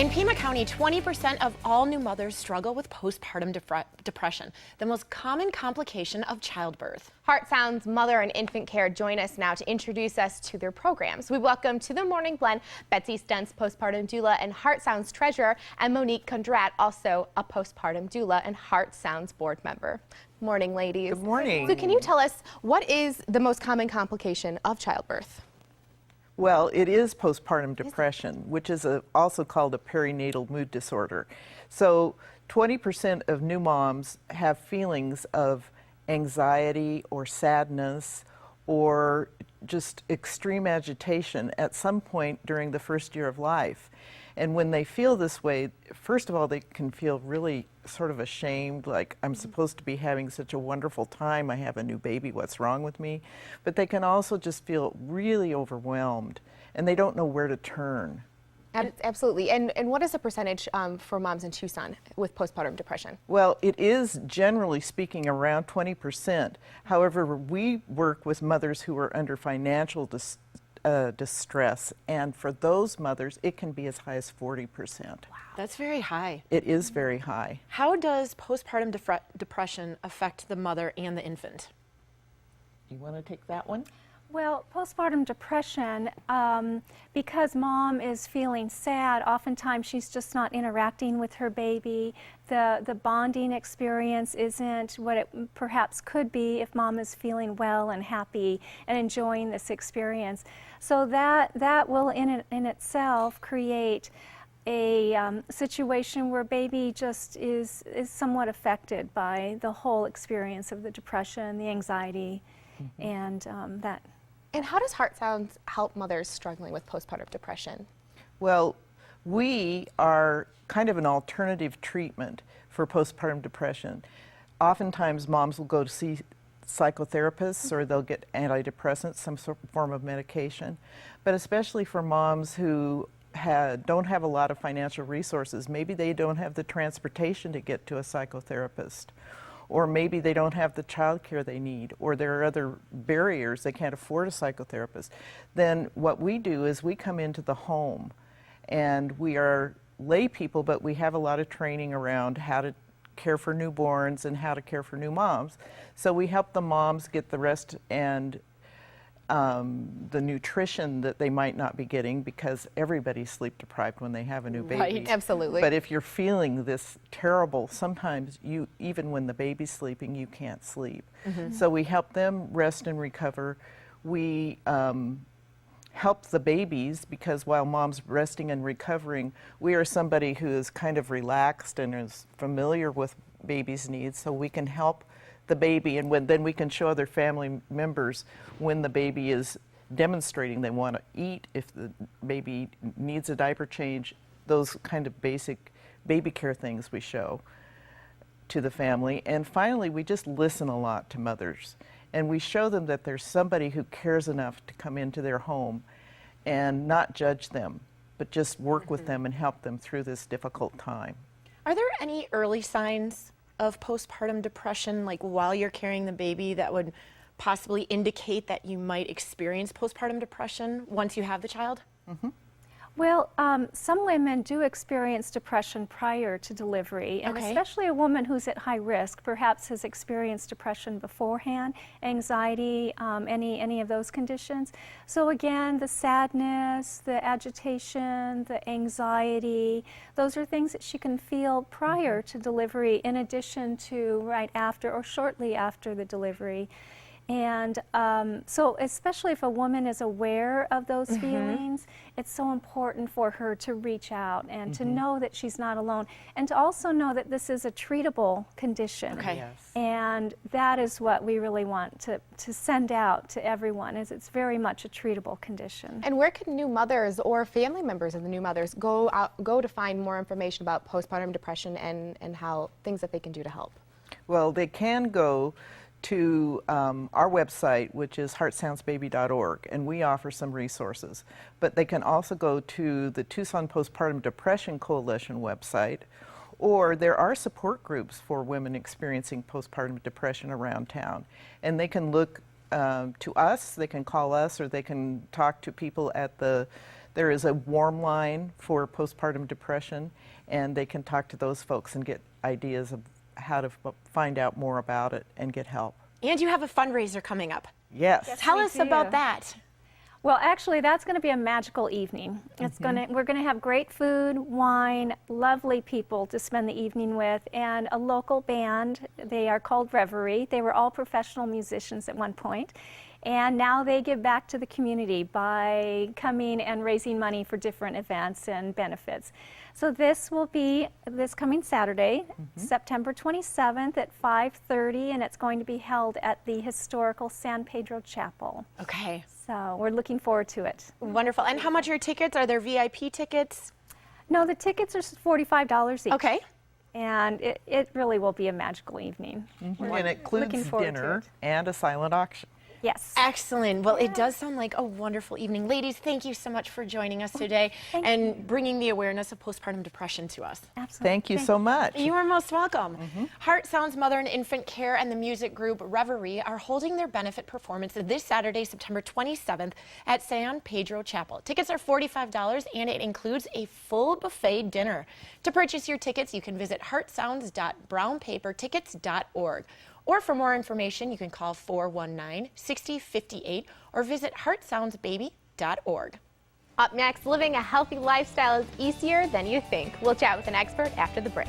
In Pima County, 20% of all new mothers struggle with postpartum depression, the most common complication of childbirth. Heartsounds Mother and Infant Care join us now to introduce us to their programs. We welcome to the Morning Blend Betsy Stentz, postpartum doula and Heartsounds treasurer, and Monique Condrat, also a postpartum doula and Heartsounds board member. Morning, ladies. Good morning. So can you tell us, what is the most common complication of childbirth? Well, it is postpartum depression, which is also called a perinatal mood disorder. So 20% of new moms have feelings of anxiety or sadness or just extreme agitation at some point during the first year of life. And when they feel this way, first of all, they can feel really sort of ashamed, like, I'm supposed to be having such a wonderful time, I have a new baby, what's wrong with me? But they can also just feel really overwhelmed, and they don't know where to turn. Absolutely. And what is the percentage for moms in Tucson with postpartum depression? Well, it is generally speaking around 20%. However, we work with mothers who are under financial distress, and for those mothers, it can be as high as 40%. Wow. That's very high. It is very high. How does postpartum depression affect the mother and the infant? Do you want to take that one? Well, postpartum depression, because mom is feeling sad, oftentimes she's just not interacting with her baby. The bonding experience isn't what it perhaps could be if mom is feeling well and happy and enjoying this experience. So that will in itself create a situation where baby just is somewhat affected by the whole experience of the depression, the anxiety, and that. And how does Heartsounds help mothers struggling with postpartum depression? Well, we are kind of an alternative treatment for postpartum depression. Oftentimes moms will go to see psychotherapists or they'll get antidepressants, some form of medication. But especially for moms who don't have a lot of financial resources, maybe they don't have the transportation to get to a psychotherapist, or maybe they don't have the child care they need, or there are other barriers, they can't afford a psychotherapist, then what we do is we come into the home, and we are lay people, but we have a lot of training around how to care for newborns and how to care for new moms. So we help the moms get the rest and the nutrition that they might not be getting, because everybody's sleep deprived when they have a new baby. Right, absolutely. But if you're feeling this terrible, sometimes even when the baby's sleeping, you can't sleep. So we help them rest and recover. We help the babies, because while mom's resting and recovering, we are somebody who is kind of relaxed and is familiar with baby's needs, so we can help the baby, and then we can show other family members when the baby is demonstrating they want to eat, if the baby needs a diaper change, those kind of basic baby care things we show to the family. And finally, we just listen a lot to mothers, and we show them that there's somebody who cares enough to come into their home and not judge them, but just work with them and help them through this difficult time. Are there any early signs of postpartum depression, like while you're carrying the baby, that would possibly indicate that you might experience postpartum depression once you have the child? Well, some women do experience depression prior to delivery, and especially a woman who's at high risk perhaps has experienced depression beforehand, anxiety, any of those conditions. So again, the sadness, the agitation, the anxiety, those are things that she can feel prior to delivery, in addition to right after or shortly after the delivery. And so especially if a woman is aware of those feelings, it's so important for her to reach out and to know that she's not alone, and to also know that this is a treatable condition. Yes. And that is what we really want to send out to everyone, is it's very much a treatable condition. And where can new mothers or family members of the new mothers go to find more information about postpartum depression and how things that they can do to help? Well, they can go to our website, which is heartsoundsbaby.org, and we offer some resources. But they can also go to the Tucson Postpartum Depression Coalition website, or there are support groups for women experiencing postpartum depression around town. And they can look to us, they can call us, or they can talk to people at the There is a warm line for postpartum depression, and they can talk to those folks and get ideas of how to find out more about it and get help. And you have a fundraiser coming up. Yes. Tell we us about do. that. Well, actually, that's going to be a magical evening. We're going to have great food, wine, lovely people to spend the evening with, and a local band. They are called Reverie. They were all professional musicians at one point, and now they give back to the community by coming and raising money for different events and benefits. So this will be this coming Saturday, September 27th at 5:30, and it's going to be held at the historical San Pedro Chapel. Okay. So we're looking forward to it. Wonderful. And how much are tickets? Are there VIP tickets? No, the tickets are $45 each. Okay. And it really will be a magical evening. And it Looking includes forward to dinner it. and a silent auction. Yes. Excellent. Well, it does sound like a wonderful evening. Ladies, thank you so much for joining us today Thank and bringing the awareness of postpartum depression to us. Absolutely. Thank you so much. You are most welcome. Heartsounds Mother and Infant Care and the music group Reverie are holding their benefit performance this Saturday, September 27th at San Pedro Chapel. Tickets are $45 and it includes a full buffet dinner. To purchase your tickets, you can visit heartsounds.brownpapertickets.org. Or for more information, you can call 419-6058 or visit heartsoundsbaby.org. Up next, living a healthy lifestyle is easier than you think. We'll chat with an expert after the break.